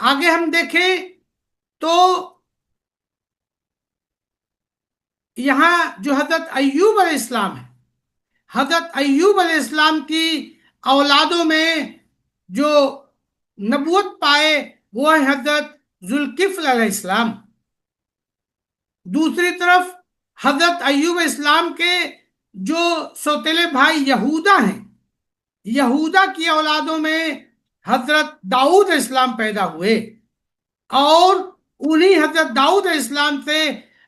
آگے ہم دیکھیں تو یہاں جو حضرت ایوب علیہ السلام ہے، حضرت ایوب علیہ السلام کی اولادوں میں جو نبوت پائے وہ ہے حضرت ذوالکفل علیہ السلام۔ دوسری طرف حضرت ایوب علیہ السلام کے جو سوتیلے بھائی یہودا ہیں، یہودا کی اولادوں میں حضرت داؤد علیہ السلام پیدا ہوئے، اور انہی حضرت داؤد علیہ السلام سے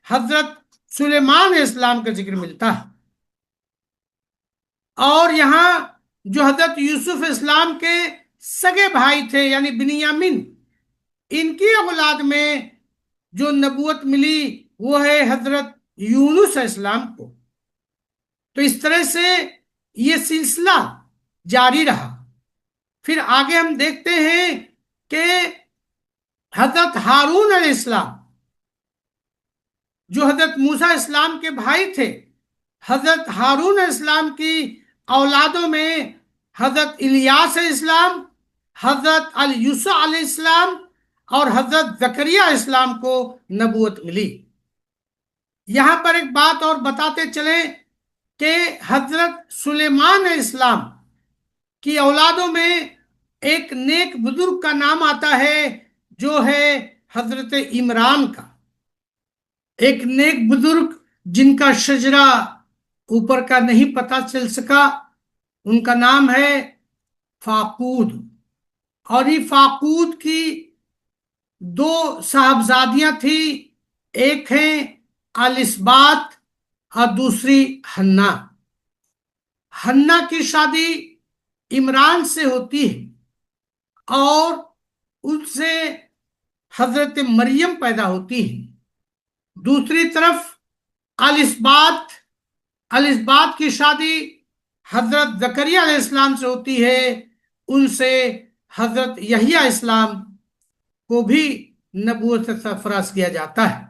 حضرت سلیمان علیہ السلام کا ذکر ملتا ہے۔ اور یہاں جو حضرت یوسف علیہ السلام کے سگے بھائی تھے یعنی بنیامین، ان کی اولاد میں جو نبوت ملی وہ ہے حضرت یونس علیہ السلام کو۔ تو اس طرح سے یہ سلسلہ جاری رہا۔ پھر آگے ہم دیکھتے ہیں کہ حضرت ہارون علیہ السلام جو حضرت موسیٰ علیہ السلام کے بھائی تھے، حضرت ہارون علیہ السلام کی اولادوں میں حضرت الیاس علیہ السلام، حضرت الیسع علیہ السلام اور حضرت زکریا علیہ السلام کو نبوت ملی۔ یہاں پر ایک بات اور بتاتے چلیں کہ حضرت سلیمان علیہ السلام کی اولادوں میں ایک نیک بزرگ کا نام آتا ہے جو ہے حضرت عمران کا۔ ایک نیک بزرگ جن کا شجرہ اوپر کا نہیں پتہ چل سکا، ان کا نام ہے فاقود، اور یہ فاقود کی دو صاحبزادیاں تھیں، ایک ہیں الاسبات اور دوسری حنا۔ حنا کی شادی عمران سے ہوتی ہے اور ان سے حضرت مریم پیدا ہوتی ہے۔ دوسری طرف الاسبات کی شادی حضرت زکریا علیہ السلام سے ہوتی ہے، ان سے حضرت یحییٰ علیہ السلام کو بھی نبوت سے سرفراز کیا جاتا ہے۔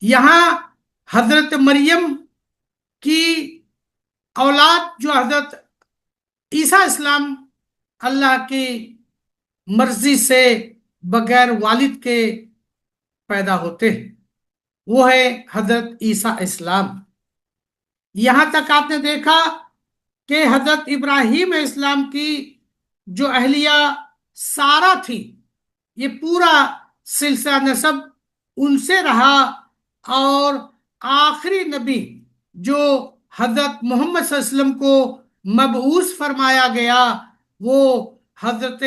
یہاں حضرت مریم کی اولاد جو حضرت عیسیٰ علیہ السلام اللہ کی مرضی سے بغیر والد کے پیدا ہوتے ہیں، وہ ہے حضرت عیسیٰ علیہ السلام۔ یہاں تک آپ نے دیکھا کہ حضرت ابراہیم علیہ السلام کی جو اہلیہ سارہ تھی، یہ پورا سلسلہ نسب ان سے رہا، اور آخری نبی جو حضرت محمد صلی اللہ علیہ وسلم کو مبعوث فرمایا گیا وہ حضرت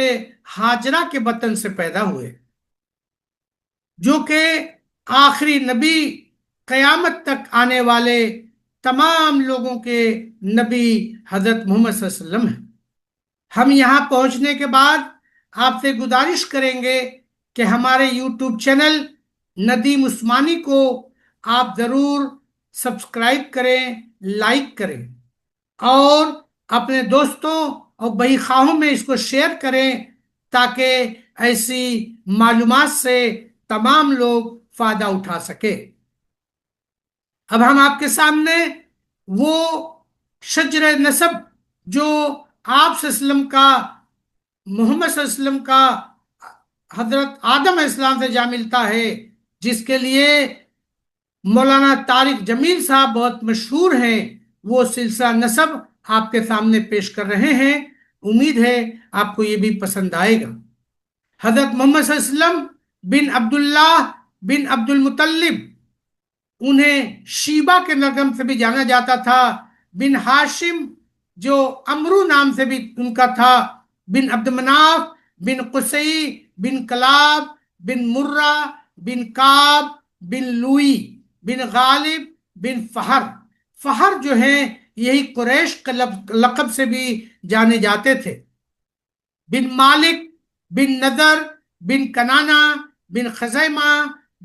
ہاجرہ کے بطن سے پیدا ہوئے، جو کہ آخری نبی، قیامت تک آنے والے تمام لوگوں کے نبی حضرت محمد صلی اللہ علیہ وسلم ہیں۔ ہم یہاں پہنچنے کے بعد آپ سے گزارش کریں گے کہ ہمارے یوٹیوب چینل ندیم عثمانی کو آپ ضرور سبسکرائب کریں، لائک کریں، اور اپنے دوستوں اور بھائی خواہوں میں اس کو شیئر کریں تاکہ ایسی معلومات سے تمام لوگ فائدہ اٹھا سکے۔ اب ہم آپ کے سامنے وہ شجر نسب جو آپ صلی اللہ علیہ وسلم کا، محمد صلی اللہ علیہ وسلم کا حضرت آدم علیہ السلام سے جا ملتا ہے، جس کے لیے مولانا طارق جمیل صاحب بہت مشہور ہیں، وہ سلسلہ نسب آپ کے سامنے پیش کر رہے ہیں۔ امید ہے آپ کو یہ بھی پسند آئے گا۔ حضرت محمد صلی اللہ علیہ وسلم بن عبداللہ بن عبد المطلب، انہیں شیبہ کے نغم سے بھی جانا جاتا تھا، بن ہاشم جو امرو نام سے بھی ان کا تھا، بن عبد مناف بن قصی بن کلاب بن مرہ بن کعب بن لوئی بن غالب بن فہر۔ فہر جو ہیں یہی قریش کا لقب سے بھی جانے جاتے تھے۔ بن مالک بن نضر بن کنانا بن خزیمہ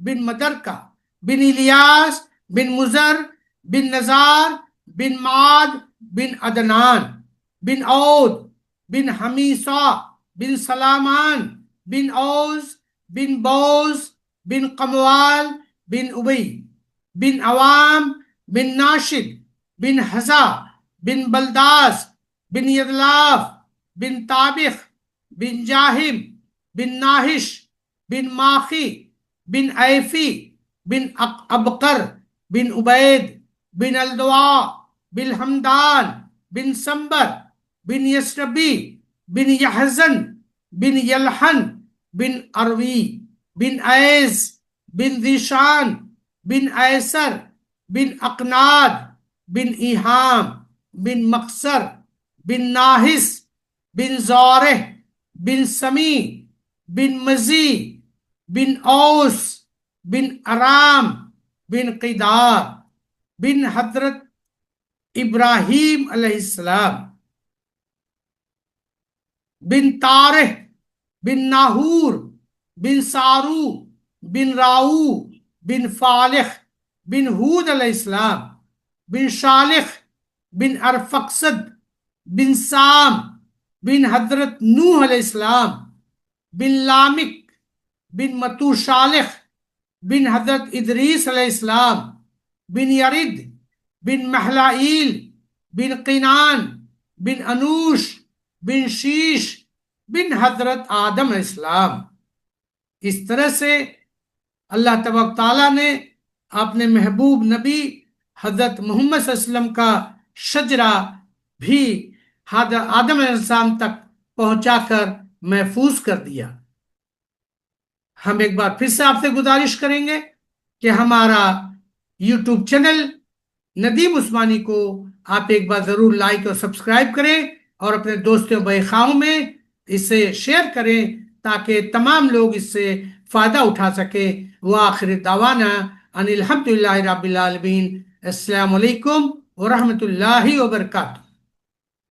بن مدرکہ بن الیاس بن مزر بن نزار بن معاد بن عدنان بن عود بن حمیصہ بن سلامان بن اوز بن بوز بن قموال بن ابی بن عوام بن ناشد بن حزا بن بلداس بن یدلاف بن طابخ بن جاہم بن ناہش بن ماخی بن ایفی بن ابقر بن عبید بن الدواء بن حمدان بن سمبر بن یسربی بن یحزن بن یلحن بن اروی بن ایز بن ذیشان بن ایسر بن اقناد بن ایہام بن مقصر بن ناحس بن زارح بن سمی بن مزی بن اوس بن ارام بن قیدار بن حضرت ابراہیم علیہ السلام بن طارح بن ناہور بن سارو بن راؤ بن فالح بن ہود علیہ السلام بن شالخ بن ارفقسد بن سام بن حضرت نوح علیہ السلام بن لامک بن متوشالخ بن حضرت ادریس علیہ السلام بن یرد بن محلائیل بن قینان بن انوش بن شیش بن حضرت آدم علیہ السلام۔ اس طرح سے اللہ تبارک تعالیٰ نے اپنے محبوب نبی حضرت محمد صلی اللہ علیہ وسلم کا شجرہ بھی حضرت آدم علیہ السلام تک پہنچا کر محفوظ کر دیا۔ ہم ایک بار پھر سے آپ سے گزارش کریں گے کہ ہمارا یوٹیوب چینل ندیم عثمانی کو آپ ایک بار ضرور لائک اور سبسکرائب کریں اور اپنے دوستوں بھائی خواہوں میں اسے شیئر کریں تاکہ تمام لوگ اس سے فائدہ اٹھا سکیں۔ وآخر دعوانا ان الحمدللہ رب العالمین۔ السلام علیکم ورحمۃ اللہ وبرکاتہ۔